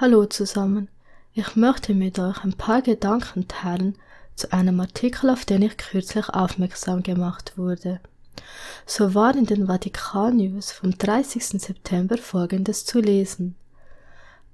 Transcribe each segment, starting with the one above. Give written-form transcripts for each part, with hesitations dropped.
Hallo zusammen, ich möchte mit euch ein paar Gedanken teilen zu einem Artikel, auf den ich kürzlich aufmerksam gemacht wurde. So war in den Vatikan News vom 30. September Folgendes zu lesen.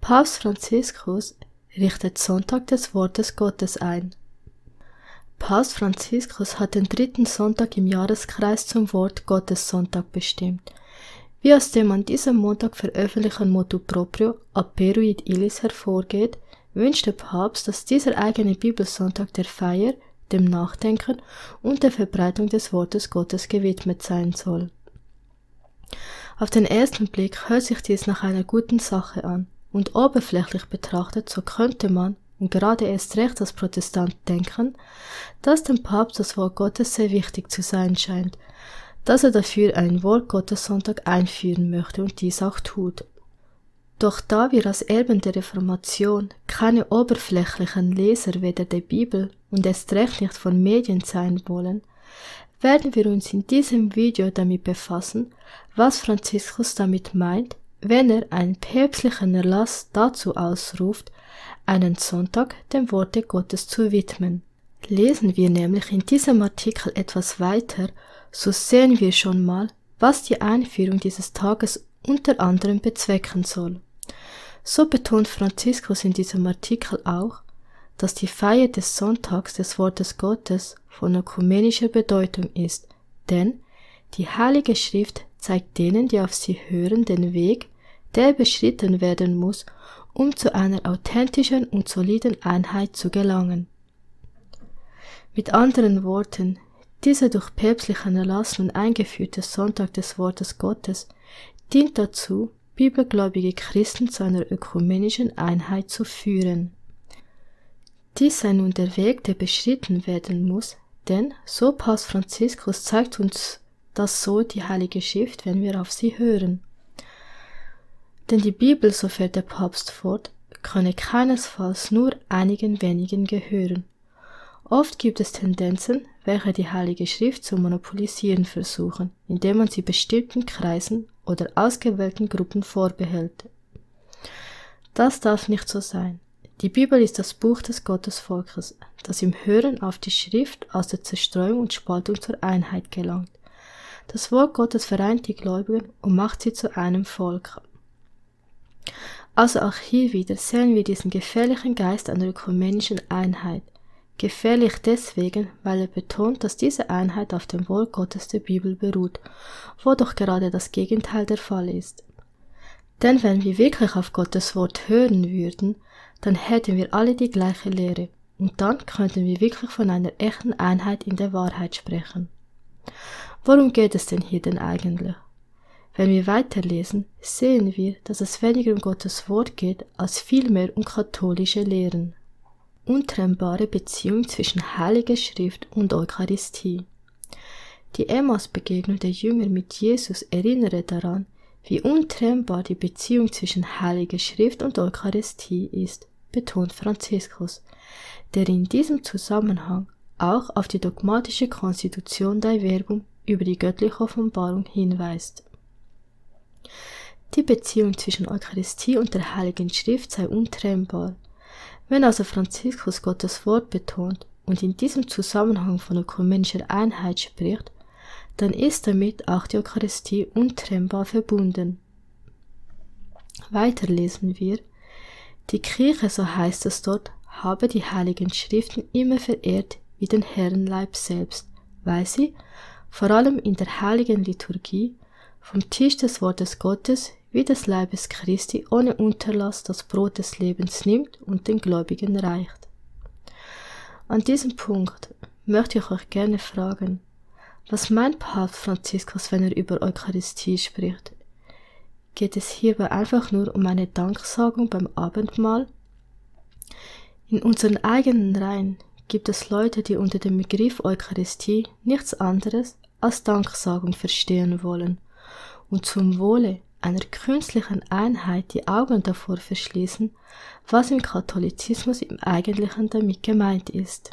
Papst Franziskus richtet Sonntag des Wortes Gottes ein. Papst Franziskus hat den 3. Sonntag im Jahreskreis zum Wort Gottes Sonntag bestimmt. Wie aus dem an diesem Montag veröffentlichten Motu Proprio Aperuit Illis hervorgeht, wünscht der Papst, dass dieser eigene Bibelsonntag der Feier, dem Nachdenken und der Verbreitung des Wortes Gottes gewidmet sein soll. Auf den ersten Blick hört sich dies nach einer guten Sache an, und oberflächlich betrachtet, so könnte man, und gerade erst recht als Protestant, denken, dass dem Papst das Wort Gottes sehr wichtig zu sein scheint, dass er dafür einen Wort-Gottes-Sonntag einführen möchte und dies auch tut. Doch da wir als Erben der Reformation keine oberflächlichen Leser weder der Bibel und erst recht nicht von Medien sein wollen, werden wir uns in diesem Video damit befassen, was Franziskus damit meint, wenn er einen päpstlichen Erlass dazu ausruft, einen Sonntag dem Worte Gottes zu widmen. Lesen wir nämlich in diesem Artikel etwas weiter, so sehen wir schon mal, was die Einführung dieses Tages unter anderem bezwecken soll. So betont Franziskus in diesem Artikel auch, dass die Feier des Sonntags des Wortes Gottes von ökumenischer Bedeutung ist, denn die Heilige Schrift zeigt denen, die auf sie hören, den Weg, der beschritten werden muss, um zu einer authentischen und soliden Einheit zu gelangen. Mit anderen Worten, dieser durch päpstlichen Erlass nun eingeführte Sonntag des Wortes Gottes dient dazu, bibelgläubige Christen zu einer ökumenischen Einheit zu führen. Dies sei nun der Weg, der beschritten werden muss, denn, so Papst Franziskus zeigt uns das so die Heilige Schrift, wenn wir auf sie hören. Denn die Bibel, so fährt der Papst fort, könne keinesfalls nur einigen wenigen gehören. Oft gibt es Tendenzen, welche die Heilige Schrift zu monopolisieren versuchen, indem man sie bestimmten Kreisen oder ausgewählten Gruppen vorbehält. Das darf nicht so sein. Die Bibel ist das Buch des Gottesvolkes, das im Hören auf die Schrift aus der Zerstreuung und Spaltung zur Einheit gelangt. Das Wort Gottes vereint die Gläubigen und macht sie zu einem Volk. Also auch hier wieder sehen wir diesen gefährlichen Geist einer ökumenischen Einheit. Gefährlich deswegen, weil er betont, dass diese Einheit auf dem Wort Gottes der Bibel beruht, wo doch gerade das Gegenteil der Fall ist. Denn wenn wir wirklich auf Gottes Wort hören würden, dann hätten wir alle die gleiche Lehre, und dann könnten wir wirklich von einer echten Einheit in der Wahrheit sprechen. Worum geht es denn hier denn eigentlich? Wenn wir weiterlesen, sehen wir, dass es weniger um Gottes Wort geht, als vielmehr um katholische Lehren. Untrennbare Beziehung zwischen Heiliger Schrift und Eucharistie. Die Emmaus-Begegnung der Jünger mit Jesus erinnere daran, wie untrennbar die Beziehung zwischen Heiliger Schrift und Eucharistie ist, betont Franziskus, der in diesem Zusammenhang auch auf die dogmatische Konstitution Dei Verbum über die göttliche Offenbarung hinweist. Die Beziehung zwischen Eucharistie und der Heiligen Schrift sei untrennbar. Wenn also Franziskus Gottes Wort betont und in diesem Zusammenhang von ökumenischer Einheit spricht, dann ist damit auch die Eucharistie untrennbar verbunden. Weiter lesen wir, die Kirche, so heißt es dort, habe die Heiligen Schriften immer verehrt wie den Herrenleib selbst, weil sie, vor allem in der heiligen Liturgie, vom Tisch des Wortes Gottes wie des Leibes Christi ohne Unterlass das Brot des Lebens nimmt und den Gläubigen reicht. An diesem Punkt möchte ich euch gerne fragen, was meint Papst Franziskus, wenn er über Eucharistie spricht? Geht es hierbei einfach nur um eine Danksagung beim Abendmahl? In unseren eigenen Reihen gibt es Leute, die unter dem Begriff Eucharistie nichts anderes als Danksagung verstehen wollen und zum Wohle einer künstlichen Einheit die Augen davor verschließen, was im Katholizismus im Eigentlichen damit gemeint ist.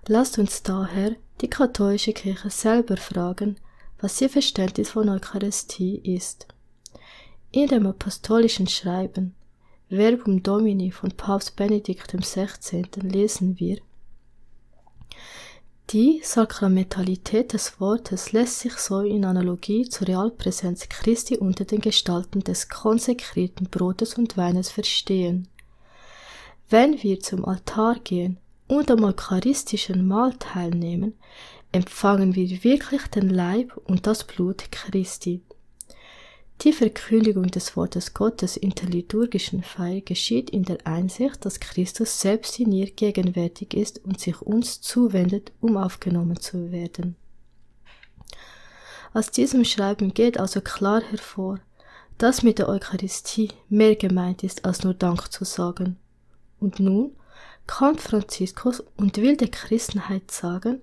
Lasst uns daher die katholische Kirche selber fragen, was ihr Verständnis von Eucharistie ist. In dem apostolischen Schreiben Verbum Domini von Papst Benedikt XVI. Lesen wir: Die Sakramentalität des Wortes lässt sich so in Analogie zur Realpräsenz Christi unter den Gestalten des konsekrierten Brotes und Weines verstehen. Wenn wir zum Altar gehen und am eucharistischen Mahl teilnehmen, empfangen wir wirklich den Leib und das Blut Christi. Die Verkündigung des Wortes Gottes in der liturgischen Feier geschieht in der Einsicht, dass Christus selbst in ihr gegenwärtig ist und sich uns zuwendet, um aufgenommen zu werden. Aus diesem Schreiben geht also klar hervor, dass mit der Eucharistie mehr gemeint ist, als nur Dank zu sagen. Und nun kommt Franziskus und will der Christenheit sagen,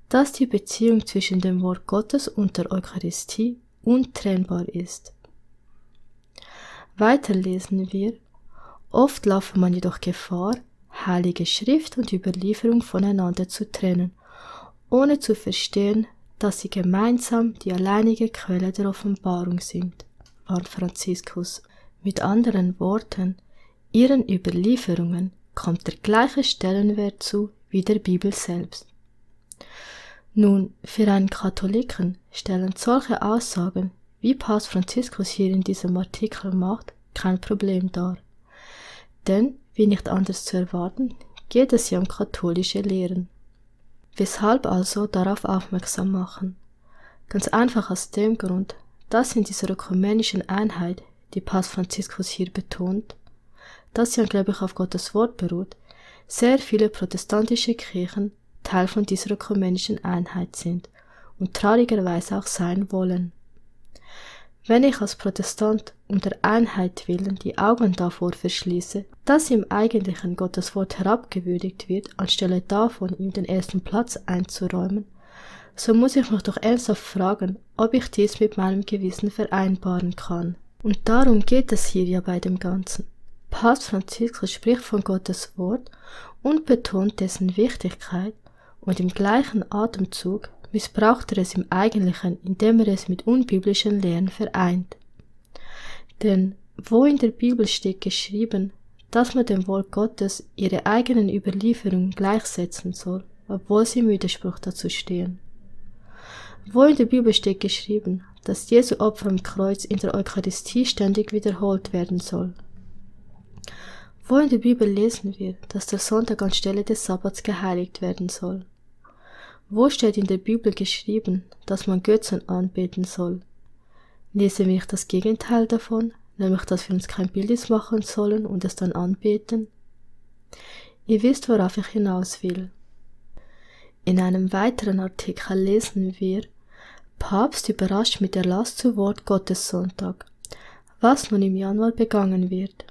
dass die Beziehung zwischen dem Wort Gottes und der Eucharistie untrennbar ist. Weiter lesen wir: Oft laufe man jedoch Gefahr, Heilige Schrift und Überlieferung voneinander zu trennen, ohne zu verstehen, dass sie gemeinsam die alleinige Quelle der Offenbarung sind, warnt Franziskus. Mit anderen Worten, ihren Überlieferungen kommt der gleiche Stellenwert zu wie der Bibel selbst. Nun, für einen Katholiken stellen solche Aussagen, wie Papst Franziskus hier in diesem Artikel macht, kein Problem dar. Denn, wie nicht anders zu erwarten, geht es ja um katholische Lehren. Weshalb also darauf aufmerksam machen? Ganz einfach aus dem Grund, dass in dieser ökumenischen Einheit, die Papst Franziskus hier betont, dass sie angeblich auf Gottes Wort beruht, sehr viele protestantische Kirchen Teil von dieser ökumenischen Einheit sind und traurigerweise auch sein wollen. Wenn ich als Protestant um der Einheit willen die Augen davor verschließe, dass im eigentlichen Gottes Wort herabgewürdigt wird, anstelle davon ihm den ersten Platz einzuräumen, so muss ich mich doch ernsthaft fragen, ob ich dies mit meinem Gewissen vereinbaren kann. Und darum geht es hier ja bei dem Ganzen. Papst Franziskus spricht von Gottes Wort und betont dessen Wichtigkeit, und im gleichen Atemzug missbraucht er es im Eigentlichen, indem er es mit unbiblischen Lehren vereint. Denn wo in der Bibel steht geschrieben, dass man dem Wort Gottes ihre eigenen Überlieferungen gleichsetzen soll, obwohl sie im Widerspruch dazu stehen? Wo in der Bibel steht geschrieben, dass Jesu Opfer am Kreuz in der Eucharistie ständig wiederholt werden soll? Wo in der Bibel lesen wir, dass der Sonntag anstelle des Sabbats geheiligt werden soll? Wo steht in der Bibel geschrieben, dass man Götzen anbeten soll? Lesen wir nicht das Gegenteil davon, nämlich dass wir uns kein Bildnis machen sollen und es dann anbeten? Ihr wisst, worauf ich hinaus will. In einem weiteren Artikel lesen wir: Papst überrascht mit Erlass zu Wort Gottes Sonntag, was nun im Januar begangen wird.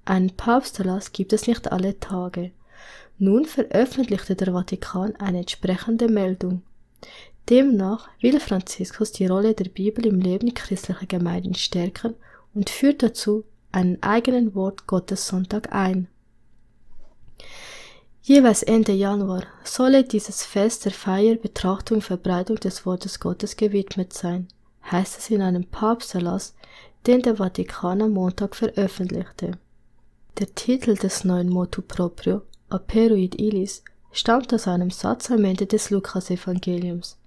Einen Papsterlass gibt es nicht alle Tage. Nun veröffentlichte der Vatikan eine entsprechende Meldung. Demnach will Franziskus die Rolle der Bibel im Leben christlicher Gemeinden stärken und führt dazu einen eigenen Wort Gottes Sonntag ein. Jeweils Ende Januar solle dieses Fest der Feier, Betrachtung und Verbreitung des Wortes Gottes gewidmet sein, heißt es in einem Papsterlass, den der Vatikan am Montag veröffentlichte. Der Titel des neuen Motu Proprio, Aperuit Illis, stammt aus einem Satz am Ende des Lukas-Evangeliums.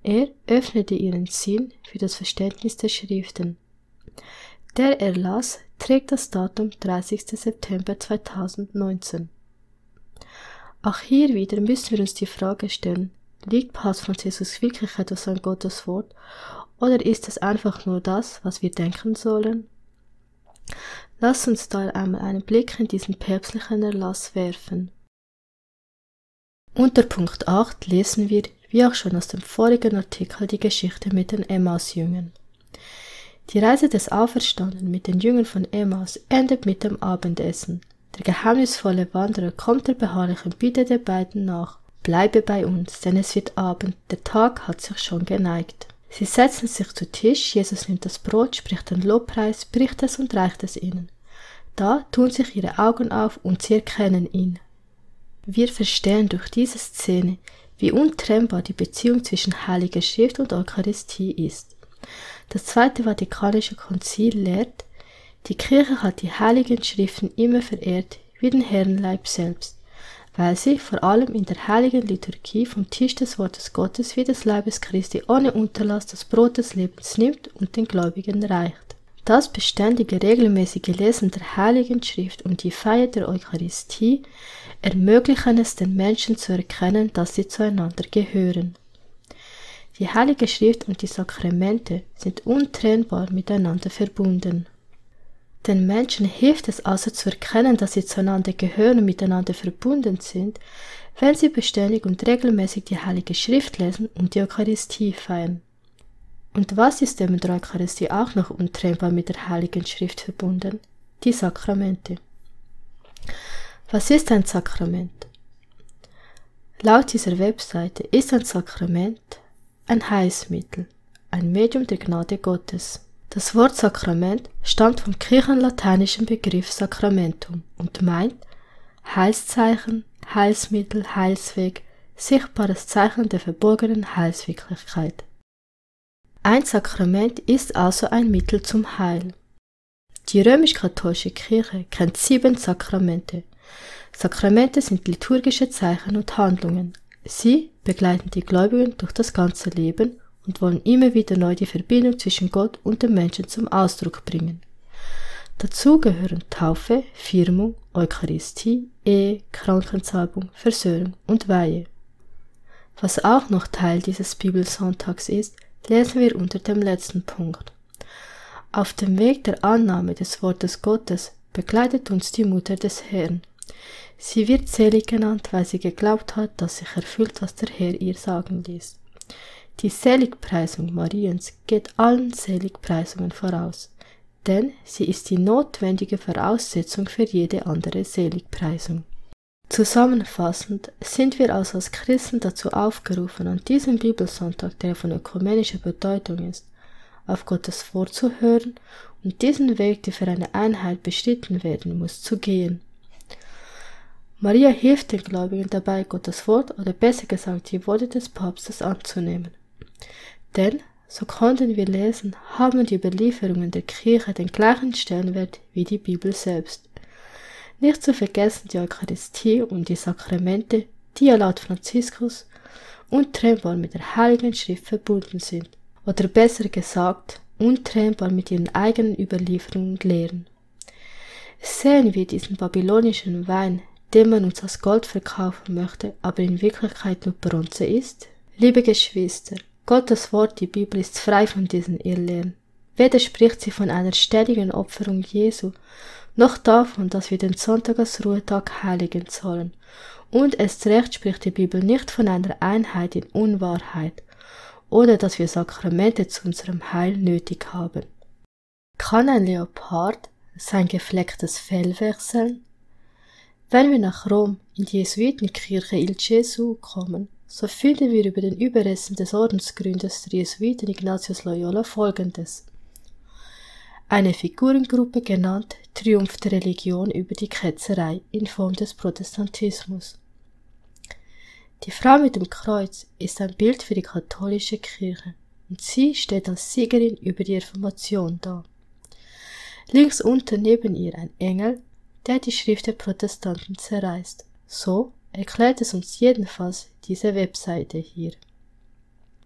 Er öffnete ihren Sinn für das Verständnis der Schriften. Der Erlass trägt das Datum 30. September 2019. Auch hier wieder müssen wir uns die Frage stellen, liegt Papst Franziskus wirklich etwas an Gottes Wort oder ist es einfach nur das, was wir denken sollen? Lass uns da einmal einen Blick in diesen päpstlichen Erlass werfen. Unter Punkt 8 lesen wir, wie auch schon aus dem vorigen Artikel, die Geschichte mit den Emmaus-Jüngern. Die Reise des Auferstandenen mit den Jüngern von Emmaus endet mit dem Abendessen. Der geheimnisvolle Wanderer kommt der beharrlichen Bitte der beiden nach: Bleibe bei uns, denn es wird Abend, der Tag hat sich schon geneigt. Sie setzen sich zu Tisch, Jesus nimmt das Brot, spricht den Lobpreis, bricht es und reicht es ihnen. Da tun sich ihre Augen auf und sie erkennen ihn. Wir verstehen durch diese Szene, wie untrennbar die Beziehung zwischen Heiliger Schrift und Eucharistie ist. Das Zweite Vatikanische Konzil lehrt, Die Kirche hat die heiligen Schriften immer verehrt wie den Herrenleib selbst, weil sie vor allem in der heiligen Liturgie vom Tisch des Wortes Gottes wie des Leibes Christi ohne Unterlass das Brot des Lebens nimmt und den Gläubigen reicht. Das beständige, regelmäßige Lesen der Heiligen Schrift und die Feier der Eucharistie ermöglichen es den Menschen zu erkennen, dass sie zueinander gehören. Die Heilige Schrift und die Sakramente sind untrennbar miteinander verbunden. Den Menschen hilft es also zu erkennen, dass sie zueinander gehören und miteinander verbunden sind, wenn sie beständig und regelmäßig die Heilige Schrift lesen und die Eucharistie feiern. Und was ist neben der Eucharistie auch noch untrennbar mit der Heiligen Schrift verbunden? Die Sakramente. Was ist ein Sakrament? Laut dieser Webseite ist ein Sakrament ein Heilsmittel, ein Medium der Gnade Gottes. Das Wort Sakrament stammt vom kirchenlateinischen Begriff Sacramentum und meint Heilszeichen, Heilsmittel, Heilsweg, sichtbares Zeichen der verborgenen Heilswirklichkeit. Ein Sakrament ist also ein Mittel zum Heil. Die römisch-katholische Kirche kennt 7 Sakramente. Sakramente sind liturgische Zeichen und Handlungen. Sie begleiten die Gläubigen durch das ganze Leben und wollen immer wieder neu die Verbindung zwischen Gott und dem Menschen zum Ausdruck bringen. Dazu gehören Taufe, Firmung, Eucharistie, Ehe, Krankensalbung, Versöhnung und Weihe. Was auch noch Teil dieses Bibelsonntags ist, lesen wir unter dem letzten Punkt. Auf dem Weg der Annahme des Wortes Gottes begleitet uns die Mutter des Herrn. Sie wird selig genannt, weil sie geglaubt hat, dass sich erfüllt, was der Herr ihr sagen ließ. Die Seligpreisung Mariens geht allen Seligpreisungen voraus, denn sie ist die notwendige Voraussetzung für jede andere Seligpreisung. Zusammenfassend sind wir also als Christen dazu aufgerufen, an diesem Bibelsonntag, der von ökumenischer Bedeutung ist, auf Gottes Wort zu hören und diesen Weg, der für eine Einheit beschritten werden muss, zu gehen. Maria hilft den Gläubigen dabei, Gottes Wort oder besser gesagt die Worte des Papstes anzunehmen. Denn, so konnten wir lesen, haben die Überlieferungen der Kirche den gleichen Stellenwert wie die Bibel selbst. Nicht zu vergessen die Eucharistie und die Sakramente, die ja laut Franziskus untrennbar mit der Heiligen Schrift verbunden sind, oder besser gesagt, untrennbar mit ihren eigenen Überlieferungen und Lehren. Sehen wir diesen babylonischen Wein, den man uns als Gold verkaufen möchte, aber in Wirklichkeit nur Bronze ist? Liebe Geschwister, Gottes Wort, die Bibel, ist frei von diesen Irrlehren. Weder spricht sie von einer ständigen Opferung Jesu, noch davon, dass wir den Sonntag als Ruhetag heiligen sollen. Und erst recht spricht die Bibel nicht von einer Einheit in Unwahrheit oder dass wir Sakramente zu unserem Heil nötig haben. Kann ein Leopard sein geflecktes Fell wechseln? Wenn wir nach Rom in die Jesuitenkirche Il Gesù kommen, so finden wir über den Überresten des Ordensgründers der Jesuiten Ignatius Loyola Folgendes. Eine Figurengruppe genannt Triumph der Religion über die Ketzerei in Form des Protestantismus. Die Frau mit dem Kreuz ist ein Bild für die katholische Kirche und sie steht als Siegerin über die Reformation da. Links unten neben ihr ein Engel, der die Schrift der Protestanten zerreißt. So erklärt es uns jedenfalls diese Webseite hier.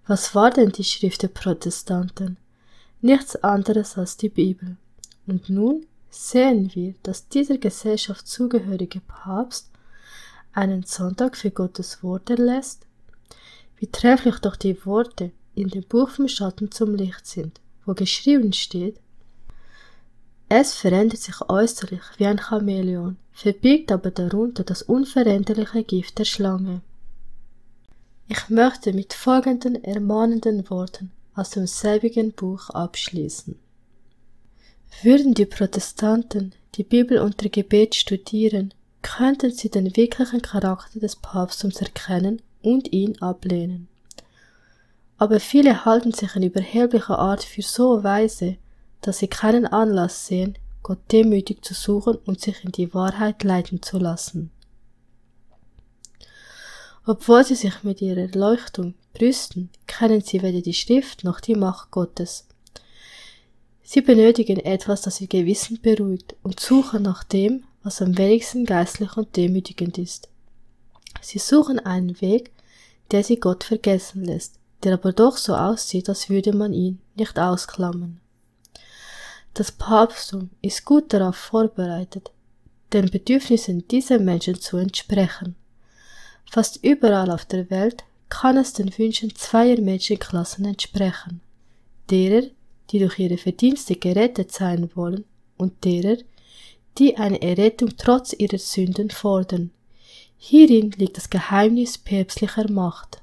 Was war denn die Schrift der Protestanten? Nichts anderes als die Bibel. Und nun sehen wir, dass dieser Gesellschaft zugehörige Papst einen Sonntag für Gottes Wort erlässt. Wie trefflich doch die Worte in dem Buch vom Schatten zum Licht sind, wo geschrieben steht: Es verändert sich äußerlich wie ein Chamäleon, verbirgt aber darunter das unveränderliche Gift der Schlange. Ich möchte mit folgenden ermahnenden Worten aus dem selbigen Buch abschließen. Würden die Protestanten die Bibel unter Gebet studieren, könnten sie den wirklichen Charakter des Papsttums erkennen und ihn ablehnen. Aber viele halten sich in überheblicher Art für so weise, dass sie keinen Anlass sehen, Gott demütig zu suchen und sich in die Wahrheit leiten zu lassen. Obwohl sie sich mit ihrer Erleuchtung brüsten, kennen sie weder die Schrift noch die Macht Gottes. Sie benötigen etwas, das ihr Gewissen beruhigt und suchen nach dem, was am wenigsten geistlich und demütigend ist. Sie suchen einen Weg, der sie Gott vergessen lässt, der aber doch so aussieht, als würde man ihn nicht ausklammern. Das Papsttum ist gut darauf vorbereitet, den Bedürfnissen dieser Menschen zu entsprechen. Fast überall auf der Welt kann es den Wünschen zweier Menschenklassen entsprechen: derer, die durch ihre Verdienste gerettet sein wollen, und derer, die eine Errettung trotz ihrer Sünden fordern. Hierin liegt das Geheimnis päpstlicher Macht.